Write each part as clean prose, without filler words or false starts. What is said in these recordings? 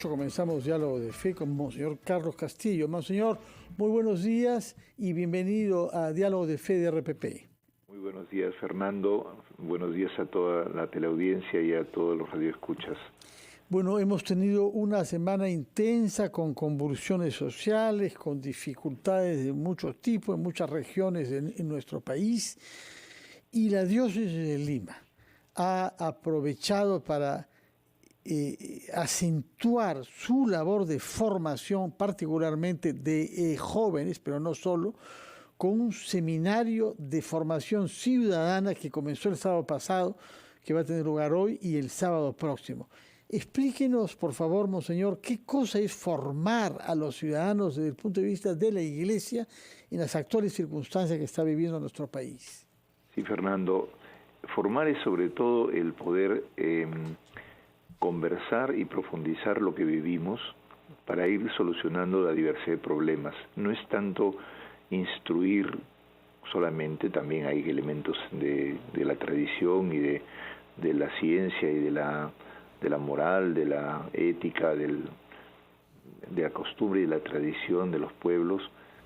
Comenzamos Diálogo de Fe con Monseñor Carlos Castillo. Monseñor, muy buenos días y bienvenido a Diálogo de Fe de RPP. Muy buenos días, Fernando. Buenos días a toda la teleaudiencia y a todos los radioescuchas. Bueno, hemos tenido una semana intensa con convulsiones sociales, con dificultades de muchos tipos en muchas regiones en nuestro país. Y la diócesis de Lima ha aprovechado para acentuar su labor de formación, particularmente de jóvenes, pero no solo, con un seminario de formación ciudadana que comenzó el sábado pasado, que va a tener lugar hoy y el sábado próximo. Explíquenos, por favor, Monseñor, qué cosa es formar a los ciudadanos desde el punto de vista de la Iglesia en las actuales circunstancias que está viviendo nuestro país. Sí, Fernando, formar es sobre todo el poder conversar y profundizar lo que vivimos para ir solucionando la diversidad de problemas. No es tanto instruir solamente, también hay elementos de la tradición y de la ciencia y de la moral, de la ética, de la costumbre y de la tradición de los pueblos,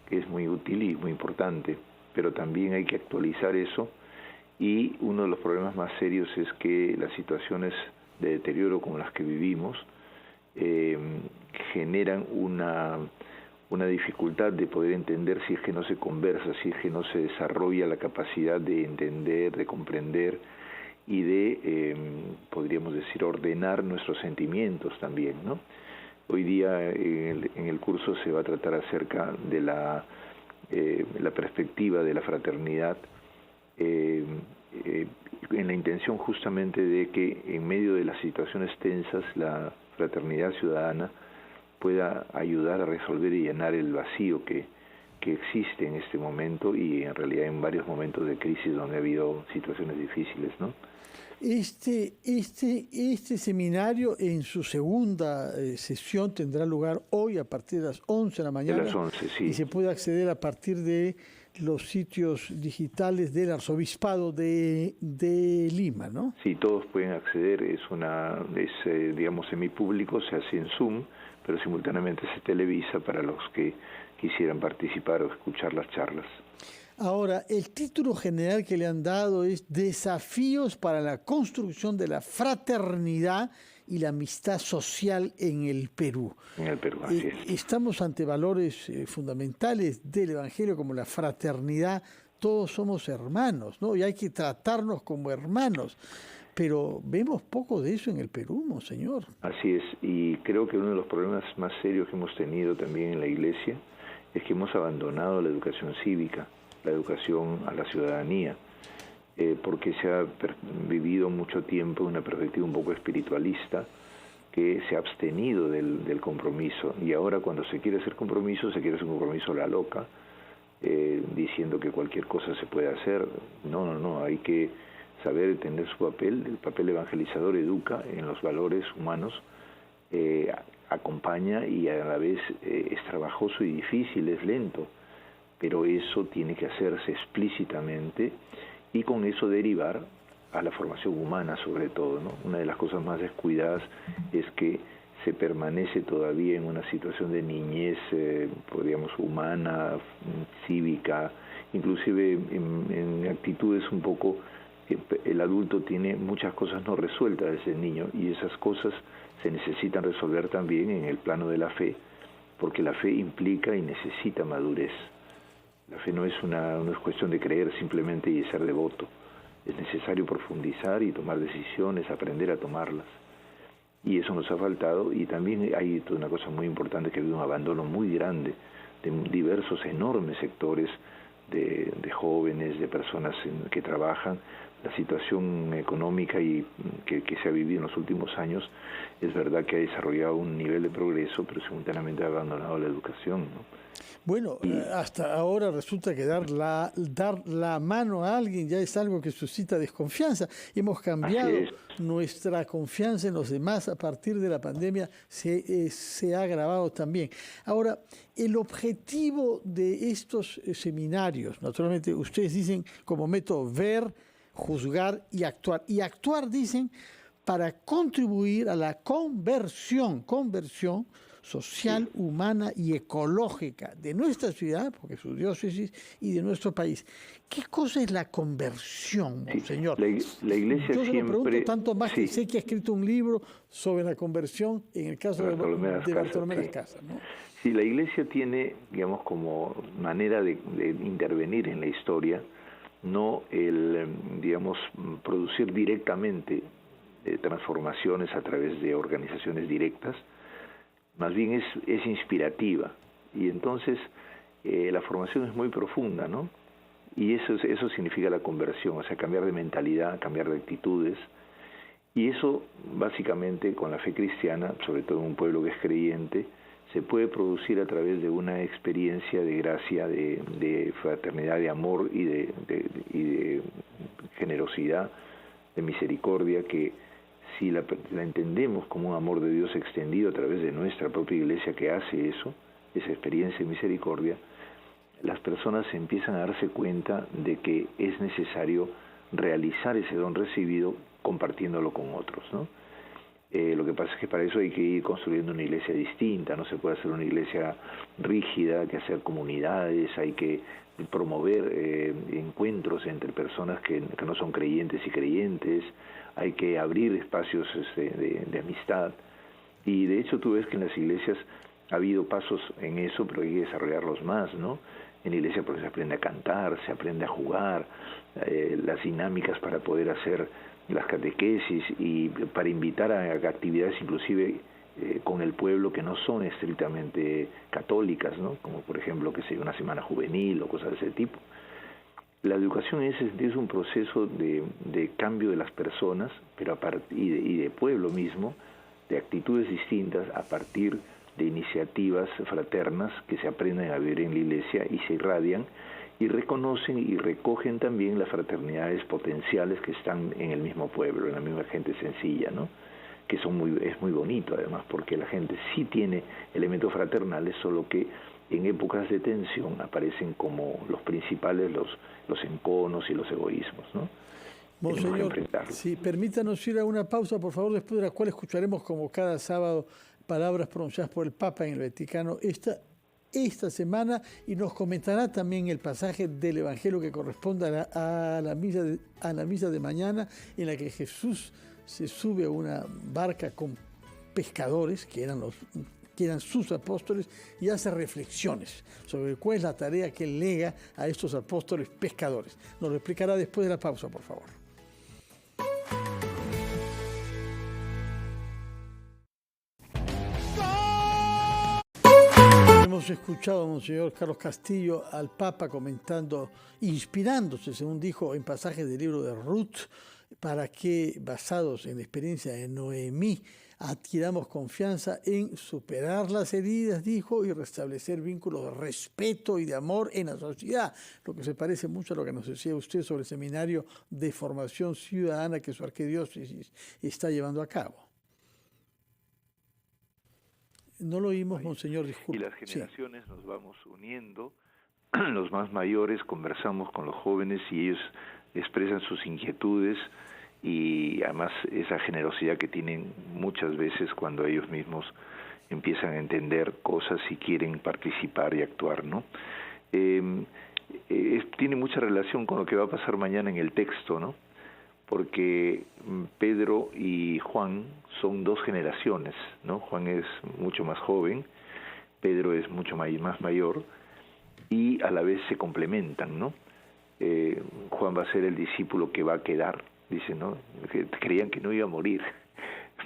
que es muy útil y muy importante, pero también hay que actualizar eso, y uno de los problemas más serios es que las situaciones de deterioro como las que vivimos generan una dificultad de poder entender si es que no se conversa, si es que no se desarrolla la capacidad de entender, de comprender y de, podríamos decir, ordenar nuestros sentimientos también, ¿no? Hoy día en el curso se va a tratar acerca de la perspectiva de la fraternidad, en la intención justamente de que en medio de las situaciones tensas la fraternidad ciudadana pueda ayudar a resolver y llenar el vacío que existe en este momento y en realidad en varios momentos de crisis donde ha habido situaciones difíciles, ¿no? Este seminario en su segunda sesión tendrá lugar hoy a partir de las 11 de la mañana. De las 11, sí. Y se puede acceder a partir de los sitios digitales del Arzobispado de Lima, ¿no? Sí, todos pueden acceder, digamos, semipúblico, se hace en Zoom, pero simultáneamente se televisa para los que quisieran participar o escuchar las charlas. Ahora, el título general que le han dado es Desafíos para la construcción de la fraternidad y la amistad social en el Perú. En el Perú, así es. Estamos ante valores fundamentales del Evangelio como la fraternidad. Todos somos hermanos, ¿no? Y hay que tratarnos como hermanos. Pero vemos poco de eso en el Perú, Monseñor. Así es, y creo que uno de los problemas más serios que hemos tenido también en la Iglesia es que hemos abandonado la educación cívica, la educación a la ciudadanía, porque se ha vivido mucho tiempo una perspectiva un poco espiritualista que se ha abstenido del compromiso, y ahora cuando se quiere hacer compromiso, se quiere hacer un compromiso a la loca, diciendo que cualquier cosa se puede hacer. No, hay que saber entender su papel. El papel evangelizador educa en los valores humanos, acompaña y a la vez es trabajoso y difícil, es lento, pero eso tiene que hacerse explícitamente y con eso derivar a la formación humana sobre todo, ¿no? Una de las cosas más descuidadas es que se permanece todavía en una situación de niñez, podríamos, humana, cívica, inclusive en actitudes un poco, el adulto tiene muchas cosas no resueltas desde el niño, y esas cosas se necesitan resolver también en el plano de la fe, porque la fe implica y necesita madurez. La fe no es cuestión de creer simplemente y de ser devoto. Es necesario profundizar y tomar decisiones, aprender a tomarlas. Y eso nos ha faltado, y también hay una cosa muy importante, que ha habido un abandono muy grande de diversos, enormes sectores de jóvenes, de personas que trabajan. La situación económica que se ha vivido en los últimos años, es verdad que ha desarrollado un nivel de progreso, pero simultáneamente ha abandonado la educación, ¿no? Bueno, hasta ahora resulta que dar la mano a alguien ya es algo que suscita desconfianza. Hemos cambiado nuestra confianza en los demás a partir de la pandemia, se ha agravado también. Ahora, el objetivo de estos seminarios, naturalmente ustedes dicen como método ver, juzgar y actuar. Y actuar, dicen, para contribuir a la conversión social, humana y ecológica de nuestra ciudad, porque es su diócesis, y de nuestro país. ¿Qué cosa es la conversión, Monseñor? La Iglesia Yo se lo pregunto siempre... tanto más que sé que ha escrito un libro sobre la conversión en el caso de Bartolomé Las Casas, ¿no? Sí, la Iglesia tiene, digamos, como manera de intervenir en la historia, no el, digamos, producir directamente transformaciones a través de organizaciones directas, más bien es inspirativa, y entonces la formación es muy profunda, ¿no? Y eso significa la conversión, o sea, cambiar de mentalidad, cambiar de actitudes, y eso básicamente con la fe cristiana, sobre todo en un pueblo que es creyente, se puede producir a través de una experiencia de gracia, de fraternidad, de amor y de generosidad, de misericordia, que si la entendemos como un amor de Dios extendido a través de nuestra propia Iglesia que hace eso, esa experiencia de misericordia, las personas empiezan a darse cuenta de que es necesario realizar ese don recibido compartiéndolo con otros, ¿no? Lo que pasa es que para eso hay que ir construyendo una iglesia distinta, no se puede hacer una iglesia rígida, hay que hacer comunidades, hay que promover encuentros entre personas que no son creyentes y creyentes, hay que abrir espacios de amistad, y de hecho tú ves que en las iglesias ha habido pasos en eso, pero hay que desarrollarlos más, ¿no? En la iglesia porque se aprende a cantar, se aprende a jugar, las dinámicas para poder hacer las catequesis y para invitar a actividades inclusive con el pueblo que no son estrictamente católicas, ¿no? Como por ejemplo que sea una semana juvenil o cosas de ese tipo. La educación es un proceso de cambio de las personas, pero y de pueblo mismo, de actitudes distintas a partir de iniciativas fraternas que se aprenden a vivir en la iglesia y se irradian y reconocen y recogen también las fraternidades potenciales que están en el mismo pueblo, en la misma gente sencilla, ¿no? Que es muy bonito además, porque la gente sí tiene elementos fraternales, solo que en épocas de tensión aparecen como los principales los enconos y los egoísmos, ¿no? Monseñor, sí, permítanos ir a una pausa, por favor, después de la cual escucharemos como cada sábado palabras pronunciadas por el Papa en el Vaticano esta semana, y nos comentará también el pasaje del Evangelio que corresponde a la misa de mañana, en la que Jesús se sube a una barca con pescadores, que eran sus apóstoles, y hace reflexiones sobre cuál es la tarea que él lega a estos apóstoles pescadores. Nos lo explicará después de la pausa, por favor. Hemos escuchado, Monseñor Carlos Castillo, al Papa comentando, inspirándose, según dijo, en pasajes del libro de Ruth, para que, basados en la experiencia de Noemí, adquiramos confianza en superar las heridas, dijo, y restablecer vínculos de respeto y de amor en la sociedad, lo que se parece mucho a lo que nos decía usted sobre el seminario de formación ciudadana que su arquidiócesis está llevando a cabo. No lo oímos, Monseñor, disculpe. Y las generaciones nos vamos uniendo, los más mayores conversamos con los jóvenes y ellos expresan sus inquietudes, y además esa generosidad que tienen muchas veces cuando ellos mismos empiezan a entender cosas y quieren participar y actuar, ¿no? Tiene mucha relación con lo que va a pasar mañana en el texto, ¿no? Porque Pedro y Juan son dos generaciones, ¿no? Juan es mucho más joven, Pedro es mucho más mayor, y a la vez se complementan, ¿no? Juan va a ser el discípulo que va a quedar, dice, ¿no? Que creían que no iba a morir,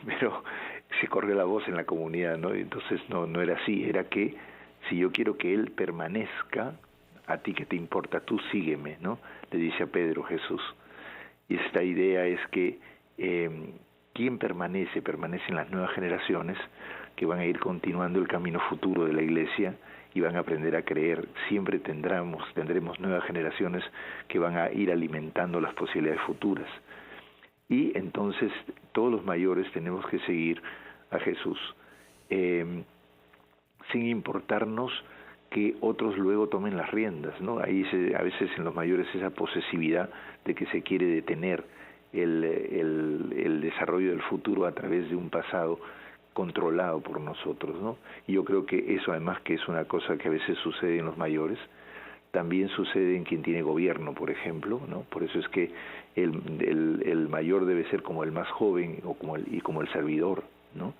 pero se corrió la voz en la comunidad, ¿no? Entonces no era así, era que si yo quiero que él permanezca, a ti que te importa, tú sígueme, ¿no? Le dice a Pedro Jesús. Y esta idea es que quien permanece en las nuevas generaciones que van a ir continuando el camino futuro de la Iglesia y van a aprender a creer. Siempre tendremos nuevas generaciones que van a ir alimentando las posibilidades futuras. Y entonces todos los mayores tenemos que seguir a Jesús, sin importarnos que otros luego tomen las riendas, ¿no? Ahí a veces en los mayores esa posesividad de que se quiere detener el desarrollo del futuro a través de un pasado controlado por nosotros, ¿no? Y yo creo que eso, además, que es una cosa que a veces sucede en los mayores, también sucede en quien tiene gobierno, por ejemplo, ¿no? Por eso es que el mayor debe ser como el más joven o como el servidor, ¿no?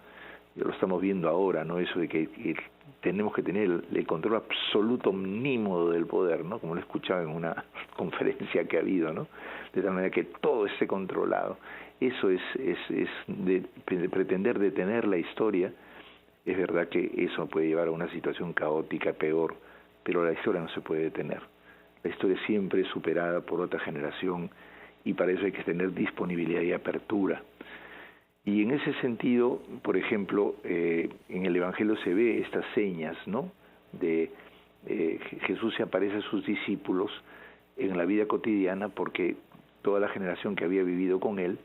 Lo estamos viendo ahora, ¿no? Eso de que tenemos que tener el control absoluto omnímodo del poder, ¿no? Como lo he escuchado en una conferencia que ha habido, ¿no? De tal manera que todo esté controlado. Eso es de pretender detener la historia. Es verdad que eso puede llevar a una situación caótica, peor, pero la historia no se puede detener. La historia siempre es superada por otra generación y para eso hay que tener disponibilidad y apertura. Y en ese sentido, por ejemplo, en el Evangelio se ve estas señas, ¿no? De Jesús se aparece a sus discípulos en la vida cotidiana porque toda la generación que había vivido con él,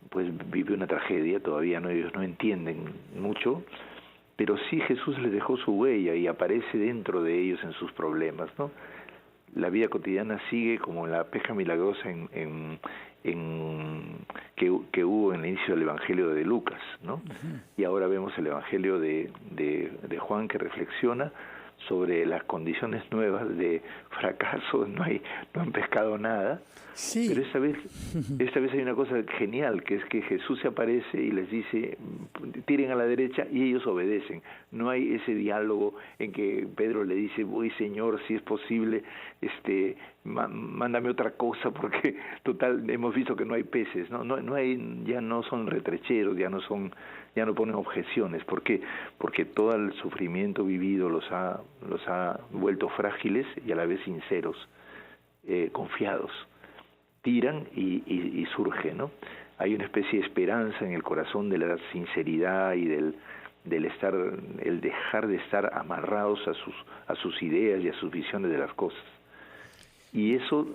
pues vive una tragedia, todavía no, ellos no entienden mucho, pero sí Jesús les dejó su huella y aparece dentro de ellos en sus problemas, ¿no? La vida cotidiana sigue como la pesca milagrosa que hubo en el inicio del Evangelio de Lucas, ¿no? Uh-huh. Y ahora vemos el Evangelio de Juan, que reflexiona sobre las condiciones nuevas de fracaso. No han pescado nada. Sí. Pero esta vez hay una cosa genial, que es que Jesús se aparece y les dice, tiren a la derecha, y ellos obedecen. No hay ese diálogo en que Pedro le dice, uy, Señor, si es posible, mándame otra cosa, porque total hemos visto que no hay peces, no hay, ya no son retrecheros, ya no ponen objeciones. ¿Por qué? Porque todo el sufrimiento vivido los ha vuelto frágiles y a la vez sinceros, confiados. Tiran y surge, ¿no? Hay una especie de esperanza en el corazón de la sinceridad y el dejar de estar amarrados a sus ideas y a sus visiones de las cosas. Y eso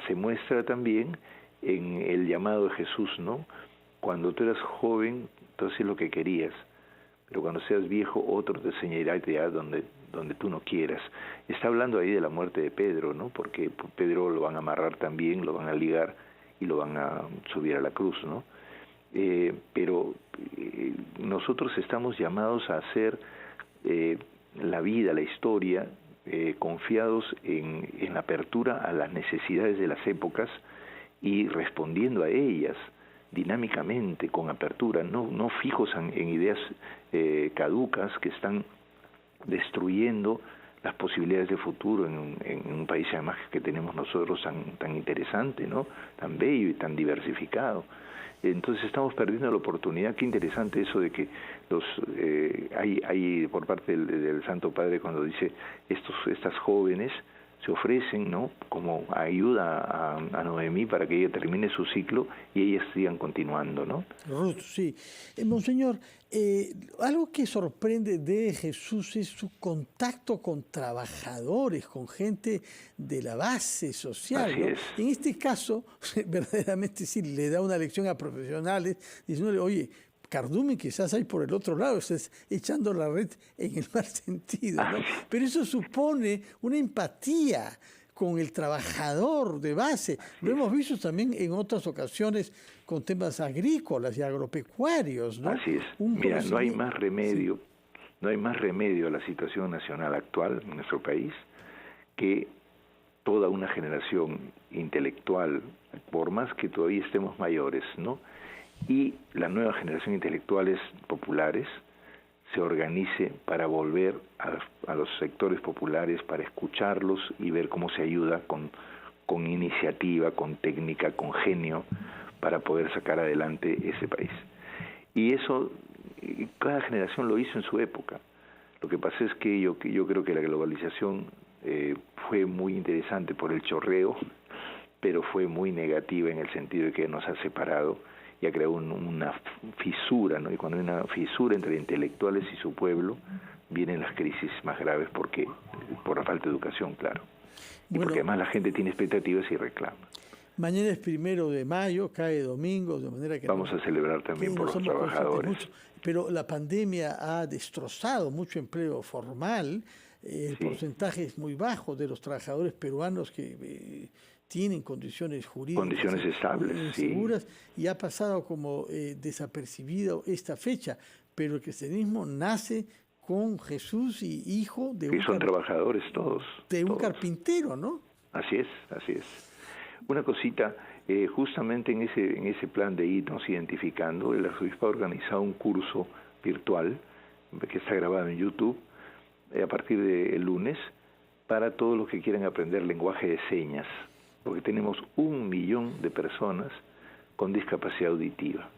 se muestra también en el llamado de Jesús, ¿no? Cuando tú eras joven, tú hacías lo que querías, pero cuando seas viejo, otro te enseñará y te hará donde tú no quieras. Está hablando ahí de la muerte de Pedro, ¿no? Porque Pedro lo van a amarrar también, lo van a ligar y lo van a subir a la cruz, ¿no? Pero nosotros estamos llamados a hacer la vida, la historia, confiados en la apertura a las necesidades de las épocas y respondiendo a ellas dinámicamente, con apertura, no fijos en ideas caducas que están destruyendo las posibilidades de futuro en un país además que tenemos nosotros tan interesante, ¿no? Tan bello y tan diversificado. Entonces estamos perdiendo la oportunidad. Qué interesante eso de que hay por parte del Santo Padre, cuando dice estas jóvenes se ofrecen, ¿no? Como ayuda a Noemí para que ella termine su ciclo y ellas sigan continuando, ¿no? Ruth, sí. Monseñor, algo que sorprende de Jesús es su contacto con trabajadores, con gente de la base social, ¿no? En este caso, verdaderamente sí, le da una lección a profesionales diciéndole, oye, cardumen quizás hay por el otro lado, estás echando la red en el mal sentido, ¿no? Pero eso supone una empatía con el trabajador de base. Lo hemos visto también en otras ocasiones con temas agrícolas y agropecuarios, ¿no? Así es. Mira, no hay más remedio, no hay más remedio a la situación nacional actual en nuestro país que toda una generación intelectual, por más que todavía estemos mayores, ¿no? Y la nueva generación de intelectuales populares se organice para volver a los sectores populares, para escucharlos y ver cómo se ayuda con iniciativa, con técnica, con genio, para poder sacar adelante ese país. Y eso, cada generación lo hizo en su época. Lo que pasa es que yo creo que la globalización fue muy interesante por el chorreo, pero fue muy negativa en el sentido de que nos ha separado y ha creado una fisura, ¿no? Y cuando hay una fisura entre intelectuales y su pueblo, vienen las crisis más graves por la falta de educación, claro. Y bueno, porque además la gente tiene expectativas y reclama. Mañana es 1 de mayo, cae domingo, de manera que vamos a celebrar también por los trabajadores. Mucho, pero la pandemia ha destrozado mucho empleo formal. El porcentaje es muy bajo de los trabajadores peruanos que tienen condiciones jurídicas. Condiciones estables, seguras, y ha pasado como desapercibido esta fecha, pero el cristianismo nace con Jesús y hijo de que son trabajadores todos. De un todos. Carpintero, ¿no? Así es, así es. Una cosita, justamente en ese plan de irnos identificando, el arzobispo ha organizado un curso virtual que está grabado en YouTube a partir del lunes para todos los que quieran aprender lenguaje de señas, porque tenemos 1 millón de personas con discapacidad auditiva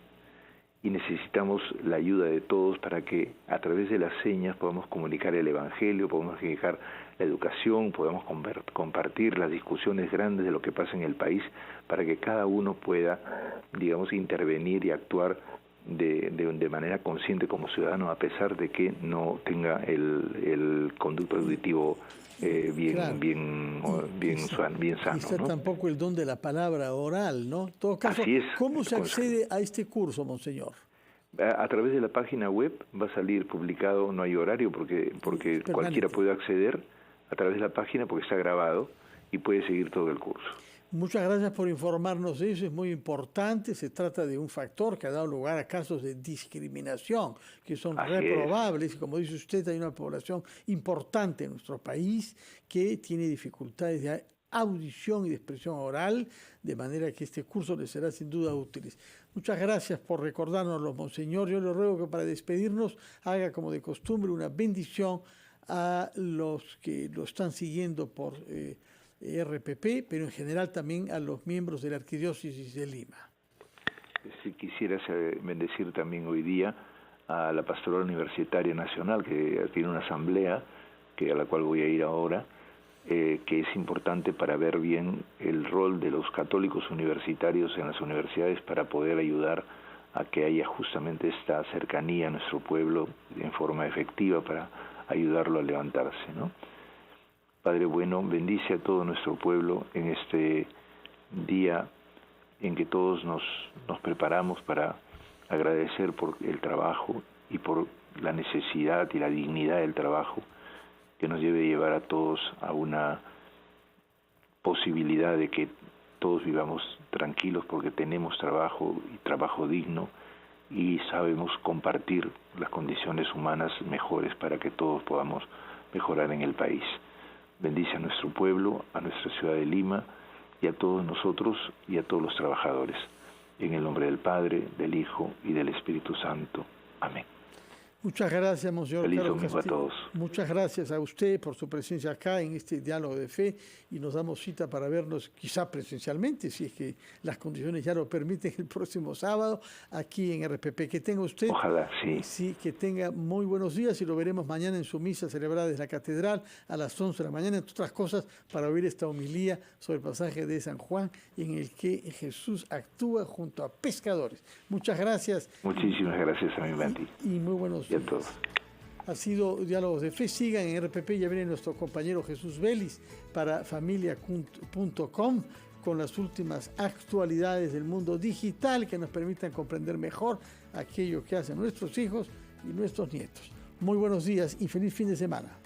y necesitamos la ayuda de todos para que a través de las señas podamos comunicar el Evangelio, podamos comunicar la educación, podamos compartir las discusiones grandes de lo que pasa en el país, para que cada uno pueda, digamos, intervenir y actuar de manera consciente como ciudadano, a pesar de que no tenga el conducto auditivo bien sano. Quizá ¿no? tampoco el don de la palabra oral, ¿no? En todo caso, Así es. ¿cómo se accede a este curso, monseñor? A través de la página web va a salir publicado, no hay horario porque cualquiera puede acceder a través de la página porque está grabado y puede seguir todo el curso. Muchas gracias por informarnos de eso, es muy importante. Se trata de un factor que ha dado lugar a casos de discriminación que son reprobables. Y como dice usted, hay una población importante en nuestro país que tiene dificultades de audición y de expresión oral, de manera que este curso les será sin duda útil. Muchas gracias por recordárnoslo, monseñor. Yo le ruego que para despedirnos haga como de costumbre una bendición a los que lo están siguiendo por RPP, pero en general también a los miembros de la Arquidiócesis de Lima. Si quisiera bendecir también hoy día a la Pastoral Universitaria Nacional, que tiene una asamblea a la cual voy a ir ahora, que es importante para ver bien el rol de los católicos universitarios en las universidades para poder ayudar a que haya justamente esta cercanía a nuestro pueblo en forma efectiva para ayudarlo a levantarse, ¿no? Padre bueno, bendice a todo nuestro pueblo en este día en que todos nos preparamos para agradecer por el trabajo y por la necesidad y la dignidad del trabajo que nos debe llevar a todos a una posibilidad de que todos vivamos tranquilos porque tenemos trabajo y trabajo digno y sabemos compartir las condiciones humanas mejores para que todos podamos mejorar en el país. Bendice a nuestro pueblo, a nuestra ciudad de Lima y a todos nosotros y a todos los trabajadores. En el nombre del Padre, del Hijo y del Espíritu Santo. Amén. Muchas gracias, monseñor Feliz Carlos domingo Castillo. a todos. Muchas gracias a usted por su presencia acá en este diálogo de fe y nos damos cita para vernos quizá presencialmente, si es que las condiciones ya lo permiten, el próximo sábado aquí en RPP. Que tenga usted, ojalá, sí. Sí, que tenga muy buenos días y lo veremos mañana en su misa celebrada desde la catedral a las 11 de la mañana, entre otras cosas, para oír esta homilía sobre el pasaje de San Juan en el que Jesús actúa junto a pescadores. Muchas gracias. Muchísimas gracias a mi Banti. Y muy buenos días. Y a todos. Ha sido Diálogos de Fe. Sigan en RPP, ya viene nuestro compañero Jesús Vélez para familia.com con las últimas actualidades del mundo digital que nos permitan comprender mejor aquello que hacen nuestros hijos y nuestros nietos. Muy buenos días y feliz fin de semana.